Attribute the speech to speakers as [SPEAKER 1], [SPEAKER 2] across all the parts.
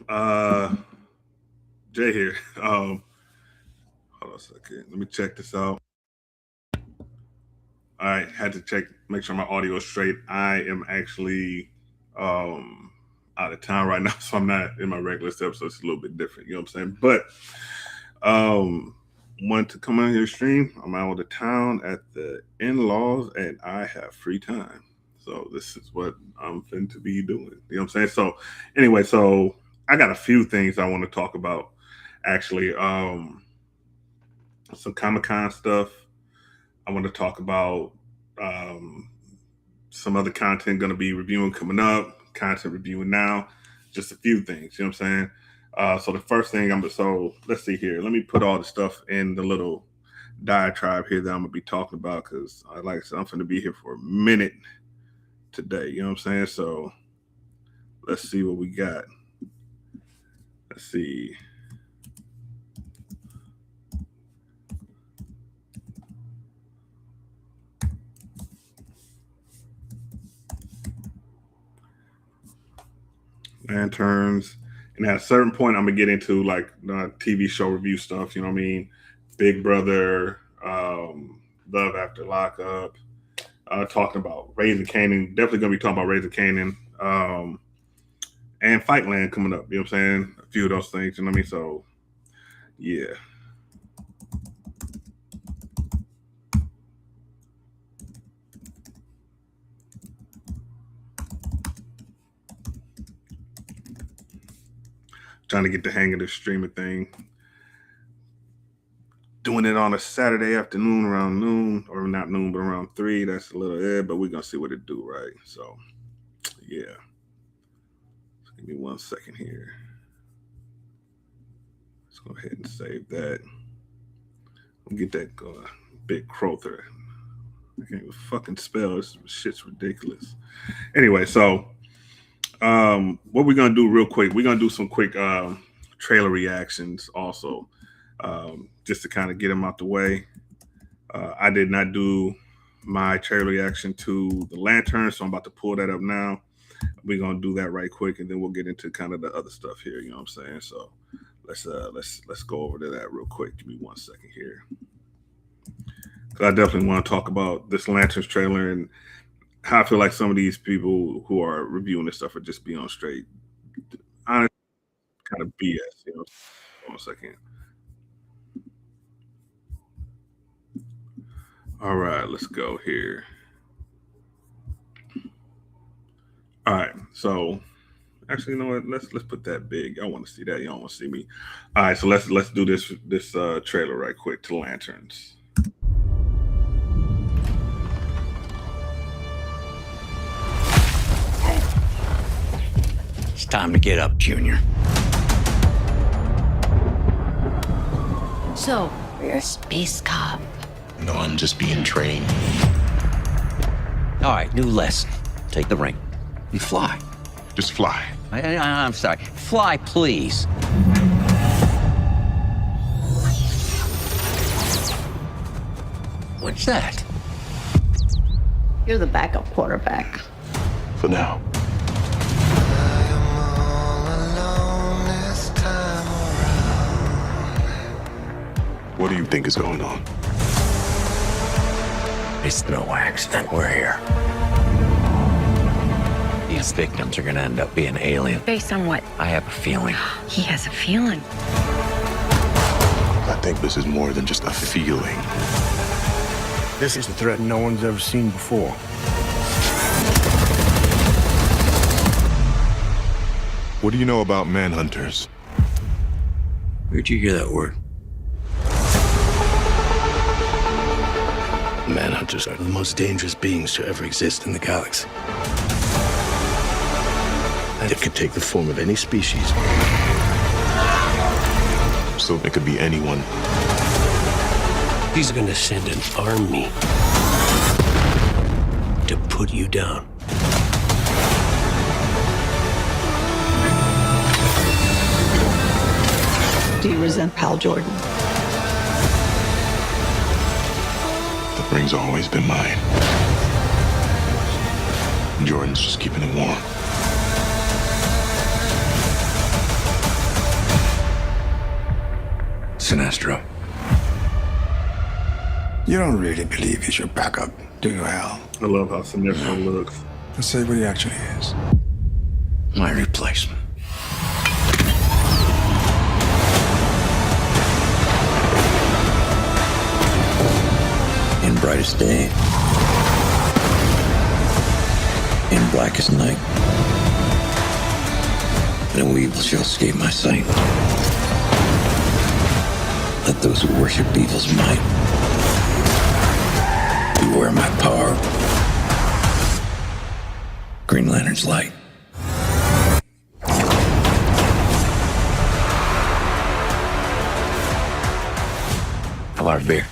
[SPEAKER 1] Uh, Jay here. Hold on a second. Let me check this out. I had to check, make sure my audio is straight. I am actually um out of town right now, so I'm not in my regular step, so it's a little bit different. You know what I'm saying? But um, wanted to come on here stream. I'm out of town at the in-laws, and I have free time. So this is what I'm fin to be doing. You know what I'm saying? So anyway, so I got a few things I want to talk about. Actually, some Comic Con stuff. I want to talk about um, some other content going to be reviewing coming up, content reviewing now, just a few things. You know what I'm saying? So the first thing so let's see here. Let me put all the stuff in the little diatribe here that I'm gonna be talking about because like I said, I'm gonna be here for a minute today. You know what I'm saying? So let's see what we got. Let's see. Lanterns. And at a certain point, I'm gonna get into like TV show review stuff. You know what I mean? Big Brother, Love After Lockup. Talking about Raising Canaan. Definitely gonna be talking about Raising Canaan. And Fightland coming up. You know what I'm saying? A few of those things. You know what I mean? So yeah. Trying to get the hang of this streaming thing. Doing it on a Saturday afternoon around noon, or not noon, but around 3. That's a little but we're gonna see what it do, right? So yeah. Give me 1 second here. Let's go ahead and save that. We'll get that big Crowther. I can't even fucking spell. This shit's ridiculous. Anyway, so what we're gonna do real quick, we're gonna do some quick trailer reactions also, just to kind of get them out the way. I did not do my trailer reaction to the Lantern, so I'm about to pull that up now. We're gonna do that right quick, and then we'll get into kind of the other stuff here. You know what I'm saying? So let's go over to that real quick. Give me 1 second here, because I definitely want to talk about this Lanterns trailer and how I feel like some of these people who are reviewing this stuff are just being on straight, honest, kind of BS. You know, 1 second. All right, let's go here. All right, so actually, you know what? Let's put that big. Y'all want to see that? Y'all want to see me? All right, so let's do this trailer right quick to Lanterns.
[SPEAKER 2] It's time to get up, Junior.
[SPEAKER 3] So, you're a space cop.
[SPEAKER 4] No, I'm just being trained.
[SPEAKER 2] All right, new lesson. Take the ring and fly.
[SPEAKER 4] Just fly.
[SPEAKER 2] I'm sorry. Fly, please. What's that?
[SPEAKER 3] You're the backup quarterback.
[SPEAKER 4] For now. What do you think is going on?
[SPEAKER 2] It's no accident we're here. These victims are gonna end up being alien.
[SPEAKER 3] Based on what?
[SPEAKER 2] I have a feeling.
[SPEAKER 3] He has a feeling.
[SPEAKER 4] I think this is more than just a feeling.
[SPEAKER 5] This is a threat no one's ever seen before.
[SPEAKER 4] What do you know about manhunters?
[SPEAKER 2] Where'd you hear that word?
[SPEAKER 5] Manhunters are the most dangerous beings to ever exist in the galaxy. And it could take the form of any species.
[SPEAKER 4] So it could be anyone.
[SPEAKER 5] He's gonna send an army to put you down.
[SPEAKER 3] Do you resent Hal Jordan?
[SPEAKER 4] The ring's always been mine. Jordan's just keeping it warm.
[SPEAKER 2] Sinestro.
[SPEAKER 5] You don't really believe he's your backup, do you, Hal?
[SPEAKER 1] I love how Sinestro looks.
[SPEAKER 5] Let's say what he actually is.
[SPEAKER 2] My replacement. In brightest day, in blackest night, no evil shall escape my sight. Let those who worship evil's might beware my power. Green Lantern's light. How about a beer?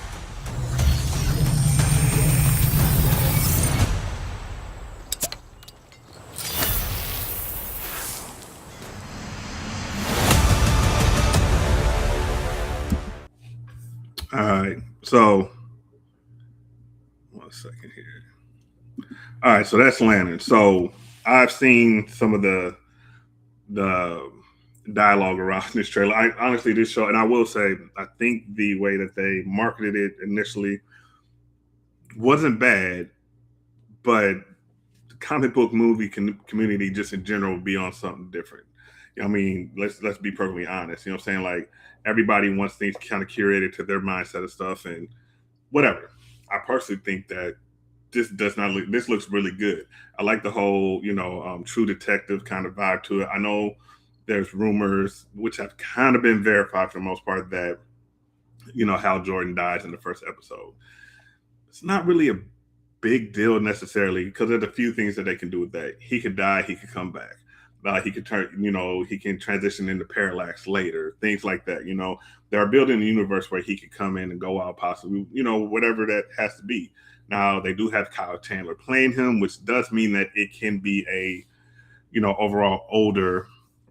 [SPEAKER 1] All right, so 1 second here. All right, so that's Lantern. So I've seen some of the dialogue around this trailer. I honestly, this show, and I will say, I think the way that they marketed it initially wasn't bad, but the comic book movie community just in general would be on something different. I mean, let's be perfectly honest. You know what I'm saying? Like, everybody wants things kind of curated to their mindset of stuff and whatever. I personally think that this does not look. This looks really good. I like the whole, True Detective kind of vibe to it. I know there's rumors, which have kind of been verified for the most part, that Hal Jordan dies in the first episode. It's not really a big deal necessarily, because there's a few things that they can do with that. He could die. He could come back. He could turn, he can transition into Parallax later, things like that. They're building a universe where he could come in and go out possibly, whatever that has to be. Now, they do have Kyle Chandler playing him, which does mean that it can be a, overall older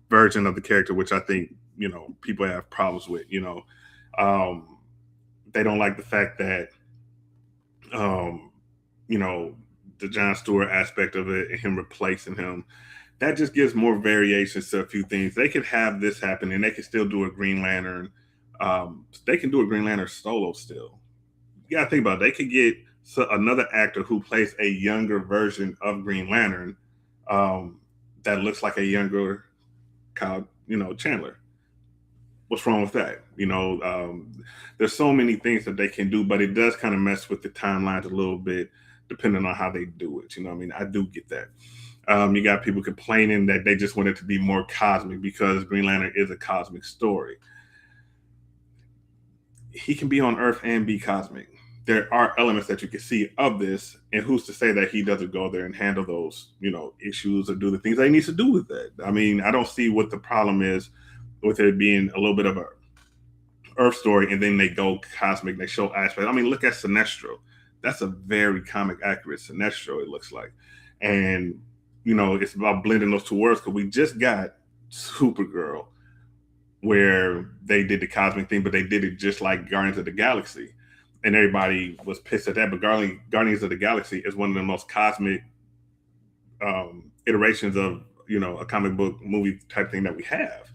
[SPEAKER 1] version of the character, which I think, people have problems with. They don't like the fact that, the John Stewart aspect of it and him replacing him. That just gives more variations to a few things. They could have this happen, and they can still do a Green Lantern. They can do a Green Lantern solo still. You gotta think about it. They could get another actor who plays a younger version of Green Lantern that looks like a younger Kyle, Chandler. What's wrong with that? There's so many things that they can do, but it does kind of mess with the timelines a little bit, depending on how they do it. I do get that. You got people complaining that they just want it to be more cosmic because Green Lantern is a cosmic story. He can be on Earth and be cosmic. There are elements that you can see of this, and who's to say that he doesn't go there and handle those, issues or do the things that he needs to do with that? I mean, I don't see what the problem is with it being a little bit of a Earth story, and then they go cosmic. They show aspects. I mean, look at Sinestro. That's a very comic accurate Sinestro, it looks like, and it's about blending those two worlds, because we just got Supergirl, where they did the cosmic thing, but they did it just like Guardians of the Galaxy. And everybody was pissed at that. But Guardians of the Galaxy is one of the most cosmic iterations of, a comic book movie type thing that we have.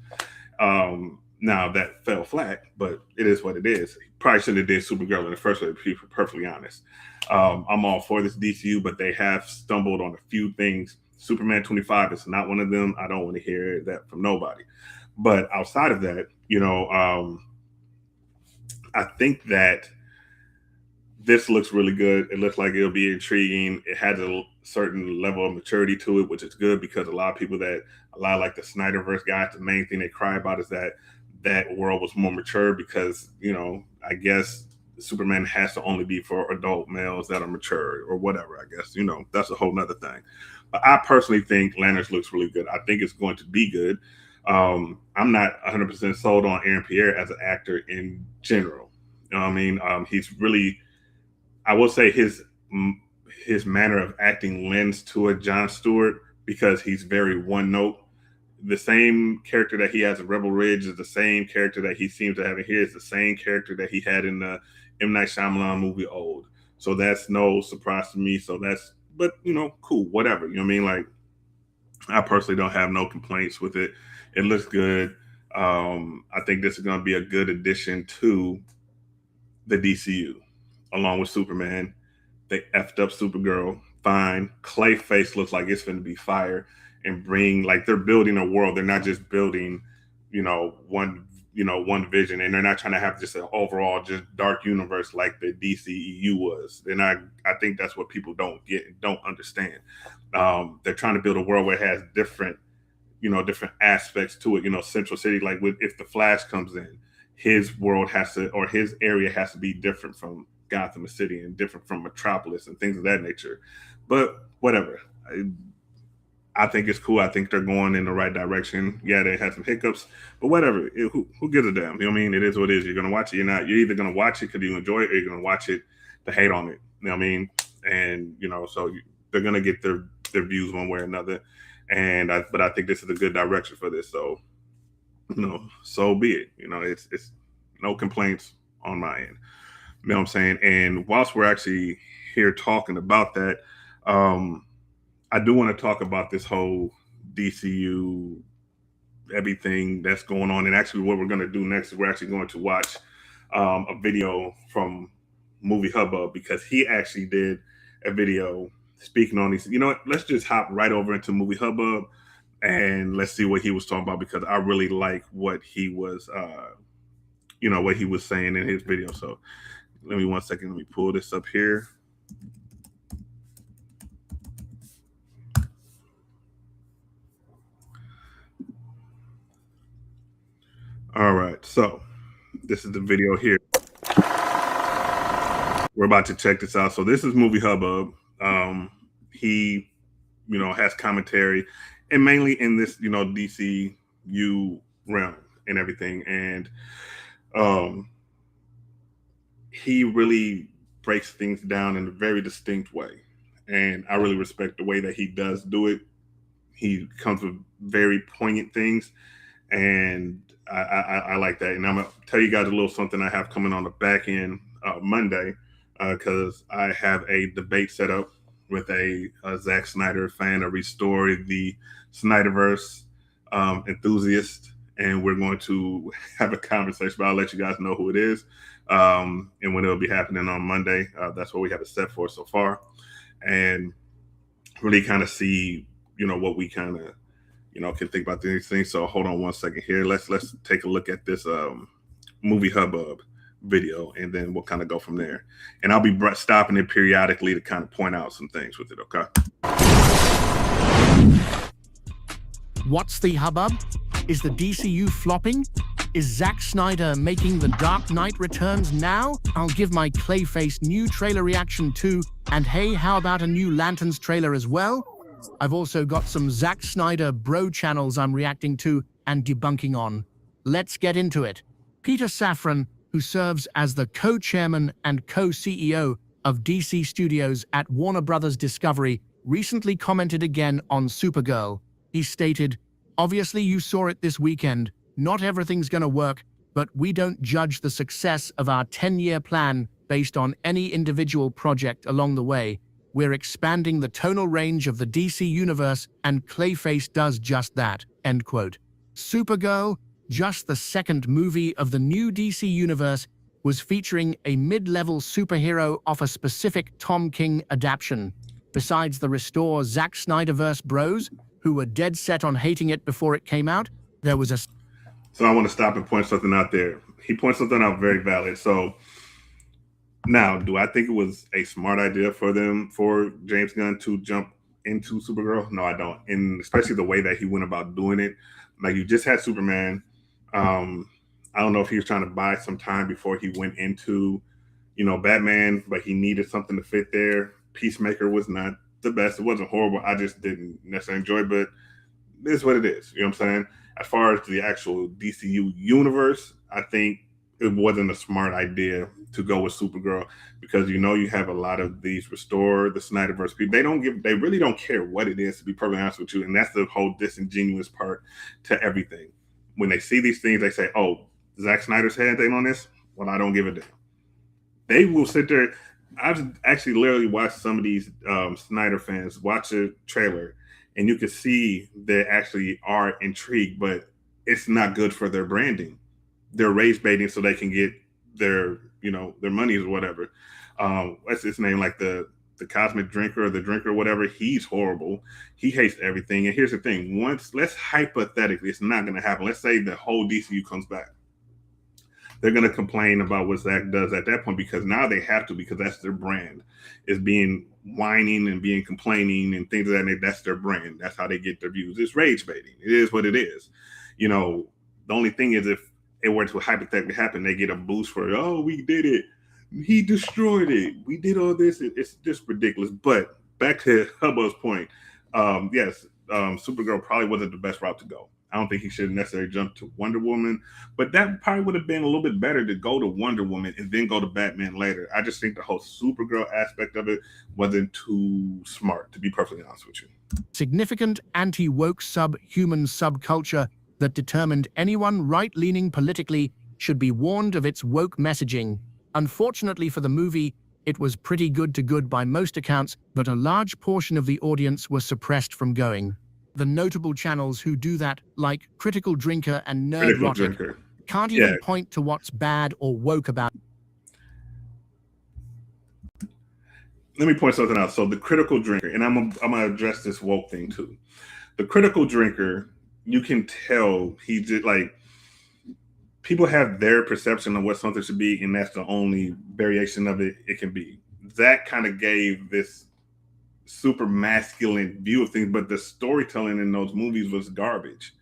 [SPEAKER 1] Now, that fell flat, but it is what it is. He probably shouldn't have did Supergirl in the first place, to be perfectly honest. I'm all for this DCU, but they have stumbled on a few things. Superman 25 is not one of them. I don't want to hear that from nobody. But outside of that, I think that this looks really good. It looks like it'll be intriguing. It has a certain level of maturity to it, which is good, because a lot of like the Snyderverse guys, the main thing they cry about is that world was more mature, because, I guess Superman has to only be for adult males that are mature or whatever. I guess, that's a whole nother thing. But I personally think Lanterns looks really good. I think it's going to be good. I'm not 100% sold on Aaron Pierre as an actor in general. You know what I mean? He's really, I will say his manner of acting lends to a John Stewart, because he's very one note. The same character that he has in Rebel Ridge is the same character that he seems to have in here. It's the same character that he had in the M. Night Shyamalan movie Old. So that's no surprise to me. But cool, whatever. You know what I mean? Like, I personally don't have no complaints with it. It looks good. I think this is going to be a good addition to the DCU, along with Superman. They effed up Supergirl. Fine. Clayface looks like it's going to be fire, and bring, like, they're building a world. They're not just building, one vision, and they're not trying to have just an overall just dark universe like the DCEU was. And I think that's what people don't get and don't understand. They're trying to build a world where it has different aspects to it. Central City, like if the Flash comes in, his world has to, or his area has to be different from Gotham City and different from Metropolis and things of that nature. But whatever. I think it's cool. I think they're going in the right direction. Yeah, they had some hiccups, but whatever. Who gives a damn? You know what I mean? It is what it is. You're going to watch it. You're either going to watch it because you enjoy it, or you're going to watch it to hate on it. You know what I mean? And, so they're going to get their views one way or another. But I think this is a good direction for this. So, so be it. It's no complaints on my end. You know what I'm saying? And whilst we're actually here talking about that, I do want to talk about this whole DCU, everything that's going on. And actually what we're going to do next is we're actually going to watch a video from Movie Hubbub, because he actually did a video speaking on these. You know what? Let's just hop right over into Movie Hubbub and let's see what he was talking about, because I really like what he was, what he was saying in his video. So let me 1 second. Let me pull this up here. All right, so this is the video here. We're about to check this out. So this is Movie Hubbub. He, has commentary, and mainly in this, DCU realm and everything. And he really breaks things down in a very distinct way. And I really respect the way that he does do it. He comes with very poignant things, and I like that. And I'm gonna tell you guys a little something I have coming on the back end Monday, because I have a debate set up with a Zack Snyder fan, a Restore the Snyderverse enthusiast, and we're going to have a conversation. But I'll let you guys know who it is, and when it'll be happening on Monday. That's what we have it set for so far, and really kind of see, what we kind of, can think about these things. So hold on 1 second here. Let's take a look at this Movie Hubbub video, and then we'll kind of go from there. And I'll be stopping it periodically to kind of point out some things with it, okay?
[SPEAKER 6] What's the hubbub? Is the DCU flopping? Is Zack Snyder making The Dark Knight Returns now? I'll give my Clayface new trailer reaction too. And hey, how about a new Lanterns trailer as well? I've also got some Zack Snyder bro channels I'm reacting to and debunking on. Let's get into it. Peter Safran, who serves as the co-chairman and co-CEO of DC Studios at Warner Brothers Discovery, recently commented again on Supergirl. He stated, "Obviously you saw it this weekend. Not everything's gonna work, but we don't judge the success of our 10-year plan based on any individual project along the way. We're expanding the tonal range of the DC universe, and Clayface does just that." End quote. Supergirl, just the second movie of the new DC universe, was featuring a mid-level superhero of a specific Tom King adaptation. Besides the Restore Zack Snyderverse bros, who were dead set on hating it before it came out, there was a...
[SPEAKER 1] So I want to stop and point something out there. He points something out very valid. So now, do I think it was a smart idea for James Gunn to jump into Supergirl? No, I don't. And especially the way that he went about doing it. Like, you just had Superman. I don't know if he was trying to buy some time before he went into, Batman, but he needed something to fit there. Peacemaker was not the best. It wasn't horrible. I just didn't necessarily enjoy it, but it is what it is. You know what I'm saying? As far as the actual DCU universe, I think it wasn't a smart idea to go with Supergirl, because you have a lot of these Restore the Snyderverse people. They really don't care what it is, to be perfectly honest with you. And that's the whole disingenuous part to everything. When they see these things, they say, "Oh, Zack Snyder's had in on this." Well, I don't give a damn. They will sit there. I've actually literally watched some of these Snyder fans watch a trailer, and you can see they actually are intrigued, but it's not good for their branding. They're rage baiting so they can get their, their monies or whatever. What's his name? Like the cosmic drinker or the drinker or whatever. He's horrible. He hates everything. And here's the thing: let's hypothetically, it's not going to happen. Let's say the whole DCU comes back. They're going to complain about what Zack does at that point, because now they have to, because that's their brand, is being whining and being complaining and things of that nature. That's their brand. That's how they get their views. It's rage baiting. It is what it is. The only thing is, if it were to hypothetically happen, they get a boost for, oh, we did it. He destroyed it. We did all this. It's just ridiculous. But back to Hubbo's point, yes, Supergirl probably wasn't the best route to go. I don't think he should necessarily jump to Wonder Woman, but that probably would have been a little bit better to go to Wonder Woman and then go to Batman later. I just think the whole Supergirl aspect of it wasn't too smart, to be perfectly honest with you.
[SPEAKER 6] Significant anti-woke subhuman subculture that determined anyone right-leaning politically should be warned of its woke messaging. Unfortunately for the movie, it was pretty good to good by most accounts, but a large portion of the audience was suppressed from going. The notable channels who do that, like Critical Drinker and Nerdrotic, can't even point to what's bad or woke about.
[SPEAKER 1] Let me point something out. So the Critical Drinker, and I'm gonna address this woke thing too. The Critical Drinker, you can tell he did, like, people have their perception of what something should be, and that's the only variation of it can be. That kind of gave this super masculine view of things, but the storytelling in those movies was garbage.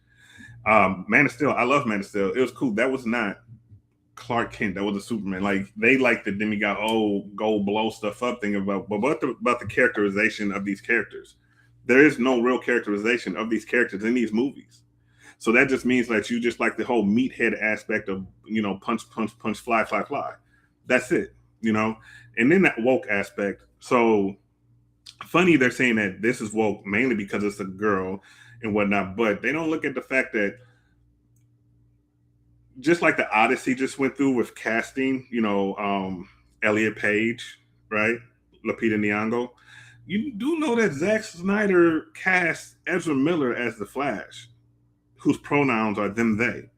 [SPEAKER 1] Man of Steel, I love Man of Steel. It was cool. That was not Clark Kent. That was a Superman. Like, they like the demigod, go blow stuff up thing about the characterization of these characters. There is no real characterization of these characters in these movies. So that just means that you just like the whole meathead aspect of, punch, punch, punch, fly, fly, fly. That's it, And then that woke aspect. So funny they're saying that this is woke mainly because it's a girl and whatnot, but they don't look at the fact that just like the Odyssey just went through with casting, Elliot Page, right? Lupita Nyong'o. You do know that Zack Snyder cast Ezra Miller as the Flash, whose pronouns are them, they.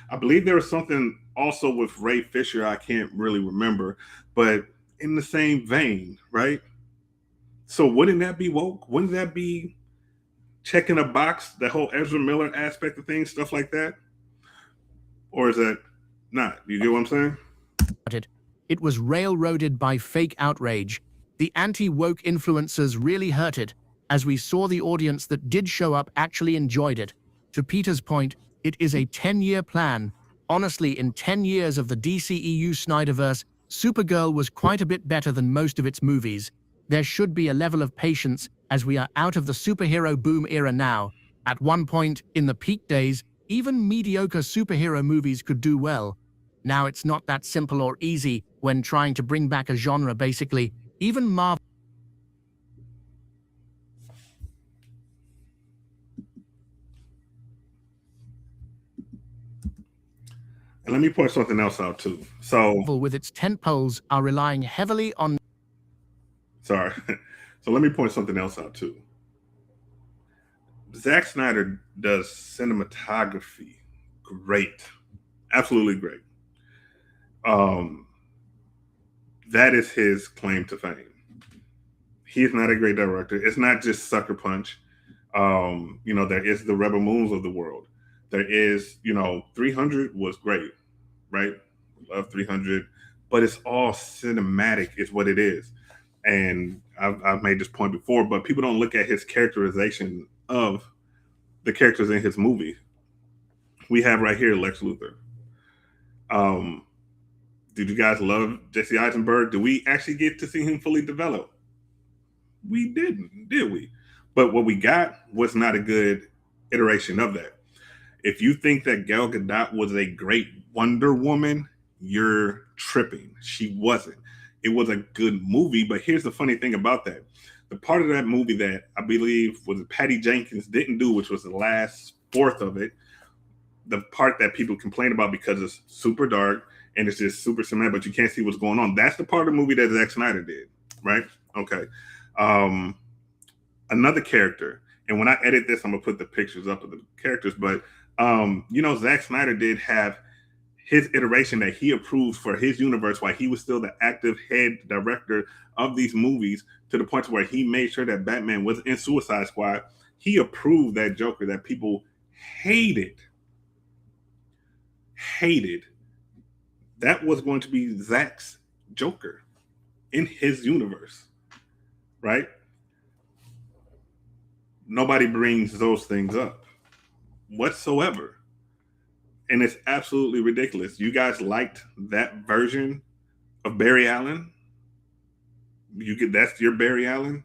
[SPEAKER 1] I believe there was something also with Ray Fisher. I can't really remember, but in the same vein, right? So wouldn't that be woke? Wouldn't that be checking a box, the whole Ezra Miller aspect of things, stuff like that? Or is that not? You get what I'm saying?
[SPEAKER 6] It was railroaded by fake outrage. The anti-woke influencers really hurt it, as we saw the audience that did show up actually enjoyed it. To Peter's point, it is a 10-year plan. Honestly, in 10 years of the DCEU Snyderverse, Supergirl was quite a bit better than most of its movies. There should be a level of patience, as we are out of the superhero boom era now. At one point, in the peak days, even mediocre superhero movies could do well. Now it's not that simple or easy when trying to bring back a genre, basically. Even Marvel.
[SPEAKER 1] And let me point something else out too. So
[SPEAKER 6] with its tentpoles are relying heavily on.
[SPEAKER 1] Sorry. So let me point something else out too. Zack Snyder does cinematography great. Absolutely great. That is his claim to fame. He is not a great director. It's not just Sucker Punch. There is the Rebel Moons of the world. There is, 300 was great, right? Love 300, but it's all cinematic is what it is. And I've made this point before, but people don't look at his characterization of the characters in his movie. We have right here Lex Luthor. Did you guys love Jesse Eisenberg? Did we actually get to see him fully develop? We didn't, did we? But what we got was not a good iteration of that. If you think that Gal Gadot was a great Wonder Woman, you're tripping. She wasn't. It was a good movie, but here's the funny thing about that. The part of that movie that I believe was Patty Jenkins didn't do, which was the last fourth of it, the part that people complain about because it's super dark and it's just super cinematic, but you can't see what's going on. That's the part of the movie that Zack Snyder did, right? Okay. Another character, and when I edit this, I'm going to put the pictures up of the characters, but Zack Snyder did have his iteration that he approved for his universe while he was still the active head director of these movies, to the point where he made sure that Batman was in Suicide Squad. He approved that Joker that people hated. That was going to be Zack's Joker in his universe, right? Nobody brings those things up whatsoever. And it's absolutely ridiculous. You guys liked that version of Barry Allen. That's your Barry Allen,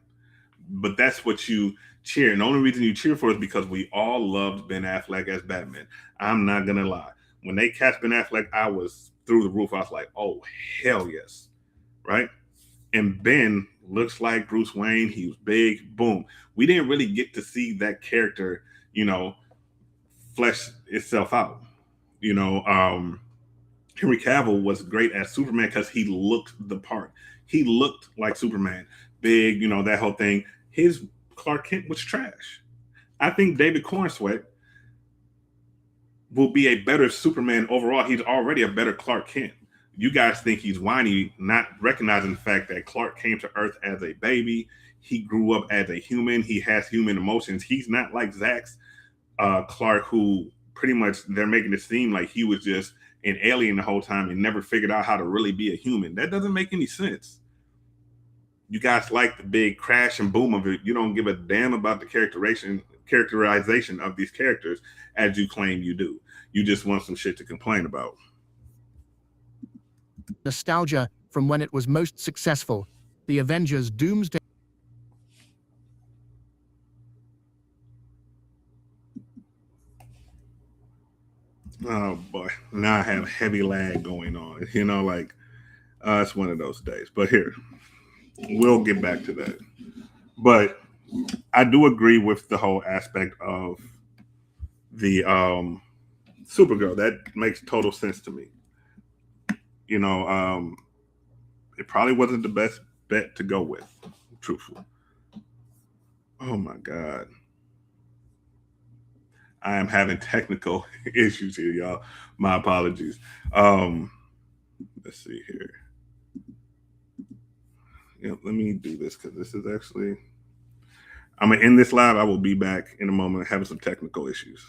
[SPEAKER 1] but that's what you cheer. And the only reason you cheer for is because we all loved Ben Affleck as Batman. I'm not gonna lie. When they cast Ben Affleck, I was through the roof. I was like, oh hell yes, right? And Ben looks like Bruce Wayne. He was big. Boom. We didn't really get to see that character, flesh itself out. Henry Cavill was great as Superman because he looked the part. He looked like Superman, big, that whole thing. His Clark Kent was trash. I think David Cornsweet will be a better Superman overall. He's already a better Clark Kent. You guys think he's whiny, not recognizing the fact that Clark came to Earth as a baby. He grew up as a human. He has human emotions. He's not like Zach's Clark, who pretty much they're making it seem like he was just an alien the whole time and never figured out how to really be a human. That doesn't make any sense. You guys like the big crash and boom of it. You don't give a damn about the characterization of these characters as you claim you do. You just want some shit to complain about.
[SPEAKER 6] Nostalgia from when it was most successful. The Avengers Doomsday.
[SPEAKER 1] Oh boy, now I have heavy lag going on. It's one of those days. But here, we'll get back to that. But I do agree with the whole aspect of the Supergirl. That makes total sense to me. It probably wasn't the best bet to go with, truthfully. Oh my God. I am having technical issues here, y'all. My apologies. Let's see here. Let me do this because this is actually. I'm gonna end this live. I will be back in a moment having some technical issues.